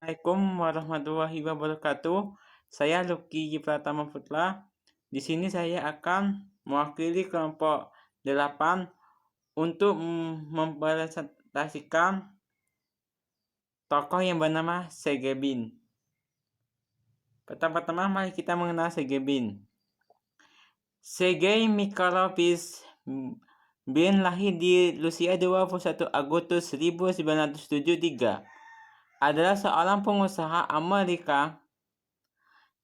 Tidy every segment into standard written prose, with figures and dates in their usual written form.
Assalamualaikum warahmatullahi wabarakatuh. Saya Lucky Pratama Putra. Di sini saya akan mewakili kelompok 8 untuk mempresentasikan tokoh yang bernama Sergey Brin. Pertama-tama mari kita mengenal Sergey Brin. Sergey Mikhailovich Brin lahir di Rusia 21 Agustus 1973. Adalah seorang pengusaha Amerika.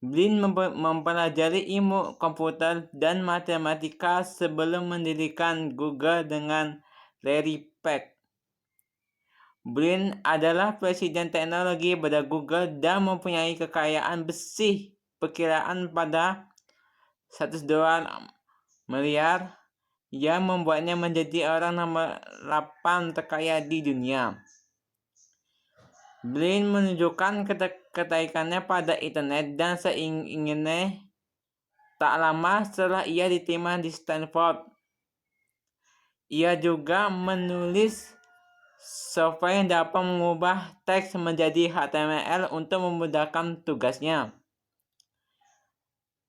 Brin mempelajari ilmu komputer dan matematika sebelum mendirikan Google dengan Larry Page. Brin adalah presiden teknologi pada Google dan mempunyai kekayaan bersih perkiraan pada $100 miliar yang membuatnya menjadi orang nomor 8 terkaya di dunia. Brin menunjukkan ketertarikannya pada internet dan seinginnya tak lama setelah ia diterima di Stanford. Ia juga menulis software yang dapat mengubah teks menjadi HTML untuk memudahkan tugasnya.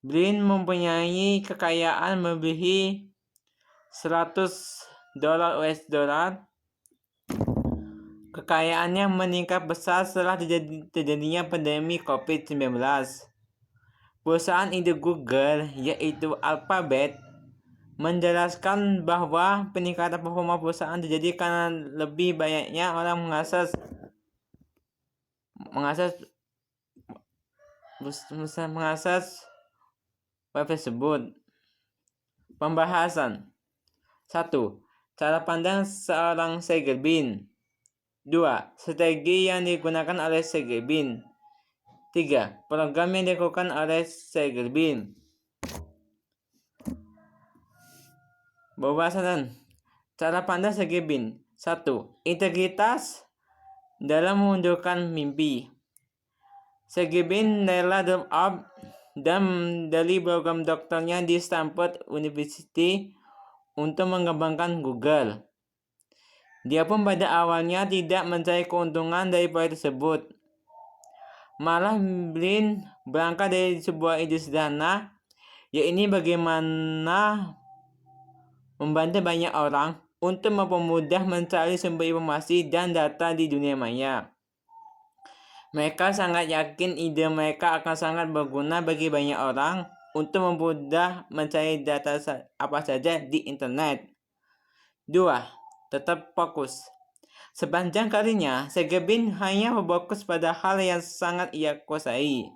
Brin mempunyai kekayaan melebihi $100 US. Kekayaannya meningkat besar setelah terjadinya pandemi COVID-19. Perusahaan induk Google, yaitu Alphabet, menjelaskan bahwa peningkatan performa perusahaan terjadi karena lebih banyaknya orang mengakses web tersebut. Pembahasan 1. Cara pandang seorang Sergey Brin. 2. Strategi yang digunakan oleh Sergey Brin. 3. Program yang dilakukan oleh Sergey Brin. Pembahasan cara pandang Sergey Brin. 1. Integritas dalam mewujudkan mimpi. Sergey Brin rela drop out dan dari program dokternya di Stanford University untuk mengembangkan Google. Dia pun pada awalnya tidak mencari keuntungan dari proyek tersebut. Malah Brin berangkat dari sebuah ide sederhana, yaitu bagaimana membantu banyak orang untuk mempermudah mencari sumber informasi dan data di dunia maya. Mereka sangat yakin ide mereka akan sangat berguna bagi banyak orang untuk mempermudah mencari data apa saja di internet. 2. Tetap fokus. Sepanjang karirnya, Sergey Brin hanya berfokus pada hal yang sangat ia kuasai,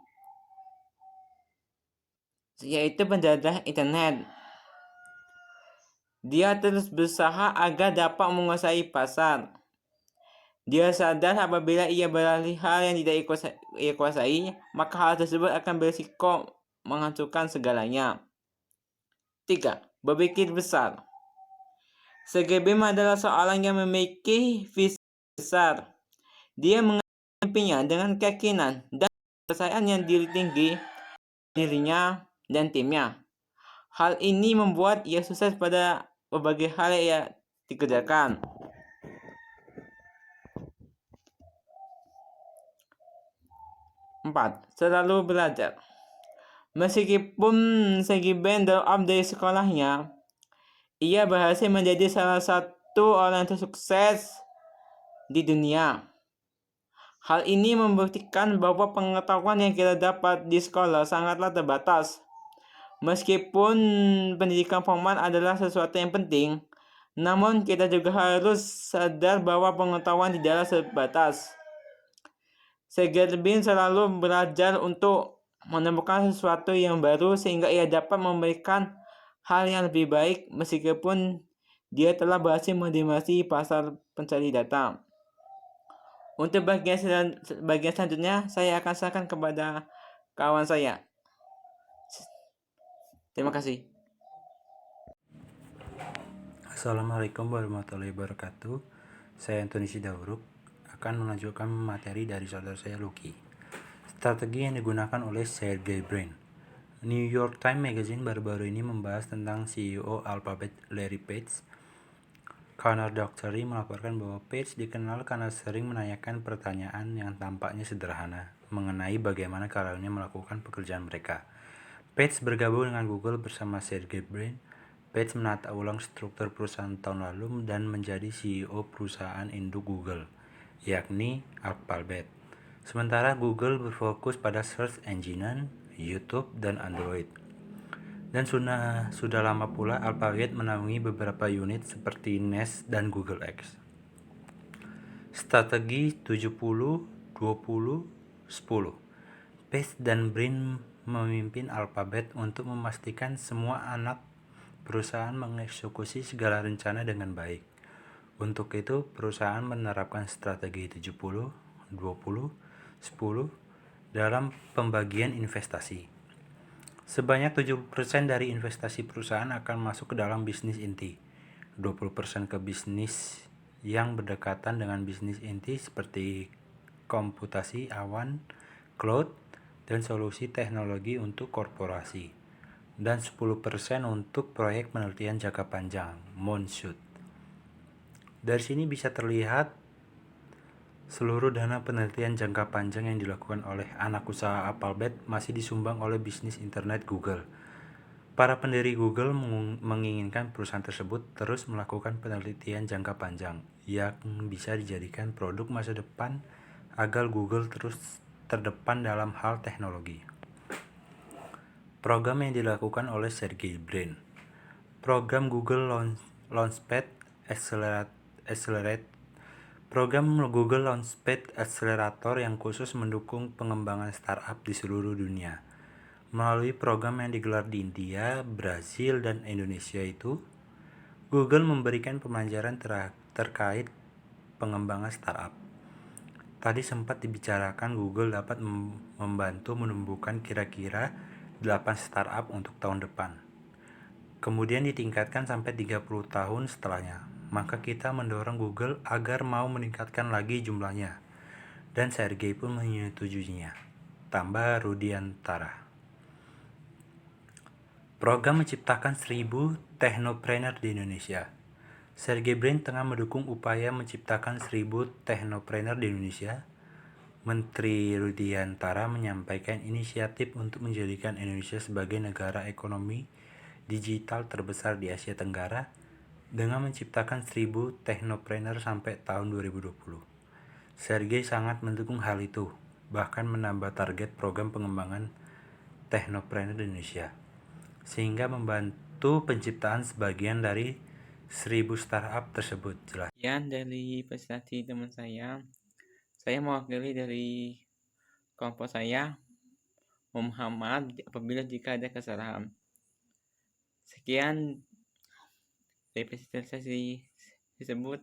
yaitu penjajah internet. Dia terus berusaha agar dapat menguasai pasar. Dia sadar apabila ia beralih hal yang tidak ia kuasai, maka hal tersebut akan berisiko menghancurkan segalanya. 3. Berpikir besar. Sergey Brin adalah seorang yang memiliki visi besar. Dia mengimpinya dengan keyakinan dan kepercayaan yang tinggi dirinya dan timnya. Hal ini membuat ia sukses pada berbagai hal yang ia dikerjakan. 4. Selalu belajar. Meskipun Sergey Brin drop out dari sekolahnya, ia berhasil menjadi salah satu orang tersukses di dunia. Hal ini membuktikan bahwa pengetahuan yang kita dapat di sekolah sangatlah terbatas. Meskipun pendidikan formal adalah sesuatu yang penting, namun kita juga harus sadar bahwa pengetahuan tidaklah terbatas. Sergey Brin selalu belajar untuk menemukan sesuatu yang baru sehingga ia dapat memberikan hal yang lebih baik meskipun dia telah berhasil mendominasi pasar pencari data. Untuk bagian selanjutnya, saya akan serahkan kepada kawan saya. Terima kasih. Assalamualaikum warahmatullahi wabarakatuh. Saya Antoni Sidauruk akan melanjutkan materi dari saudara saya Lucky. Strategi yang digunakan oleh Sergey Brin. New York Times Magazine baru-baru ini membahas tentang CEO Alphabet Larry Page. Connor Dockery melaporkan bahwa Page dikenal karena sering menanyakan pertanyaan yang tampaknya sederhana mengenai bagaimana karyawannya melakukan pekerjaan mereka. Page bergabung dengan Google bersama Sergey Brin. Page menata ulang struktur perusahaan tahun lalu dan menjadi CEO perusahaan induk Google, yakni Alphabet. Sementara Google berfokus pada search engine, YouTube, dan Android. Dan sudah lama pula Alphabet menaungi beberapa unit seperti Nest dan Google X. Strategi 70-20-10. Page dan Brin memimpin Alphabet untuk memastikan semua anak perusahaan mengeksekusi segala rencana dengan baik. Untuk itu, perusahaan menerapkan strategi 70-20-10 dalam pembagian investasi. Sebanyak 70% dari investasi perusahaan akan masuk ke dalam bisnis inti, 20% ke bisnis yang berdekatan dengan bisnis inti seperti komputasi awan, cloud, dan solusi teknologi untuk korporasi, dan 10% untuk proyek penelitian jangka panjang, moonshot. Dari sini bisa terlihat seluruh dana penelitian jangka panjang yang dilakukan oleh anak usaha Alphabet masih disumbang oleh bisnis internet Google. Para pendiri Google menginginkan perusahaan tersebut terus melakukan penelitian jangka panjang yang bisa dijadikan produk masa depan agar Google terus terdepan dalam hal teknologi. Program yang dilakukan oleh Sergey Brin. Program Google Launchpad Accelerate. Program Google Launchpad Accelerator yang khusus mendukung pengembangan startup di seluruh dunia. Melalui program yang digelar di India, Brasil, dan Indonesia itu, Google memberikan pembelajaran terkait pengembangan startup. Tadi sempat dibicarakan Google dapat membantu menumbuhkan kira-kira 8 startup untuk tahun depan. Kemudian ditingkatkan sampai 30 tahun setelahnya. Maka kita mendorong Google agar mau meningkatkan lagi jumlahnya. Dan Sergey pun menyetujuinya. Tambah Rudiantara. Program menciptakan 1000 teknopreneur di Indonesia. Sergey Brin tengah mendukung upaya menciptakan 1000 teknopreneur di Indonesia. Menteri Rudiantara menyampaikan inisiatif untuk menjadikan Indonesia sebagai negara ekonomi digital terbesar di Asia Tenggara dengan menciptakan 1000 teknopreneur sampai tahun 2020. Sergey sangat mendukung hal itu, bahkan menambah target program pengembangan teknopreneur di Indonesia, sehingga membantu penciptaan sebagian dari 1000 startup tersebut. Jelas. Sekian dari presentasi teman saya mewakili dari kelompok saya. Mohon maaf apabila jika ada kesalahan. Sekian dari presentasi tersebut.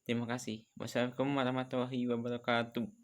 Terima kasih. Wassalamualaikum warahmatullahi wabarakatuh.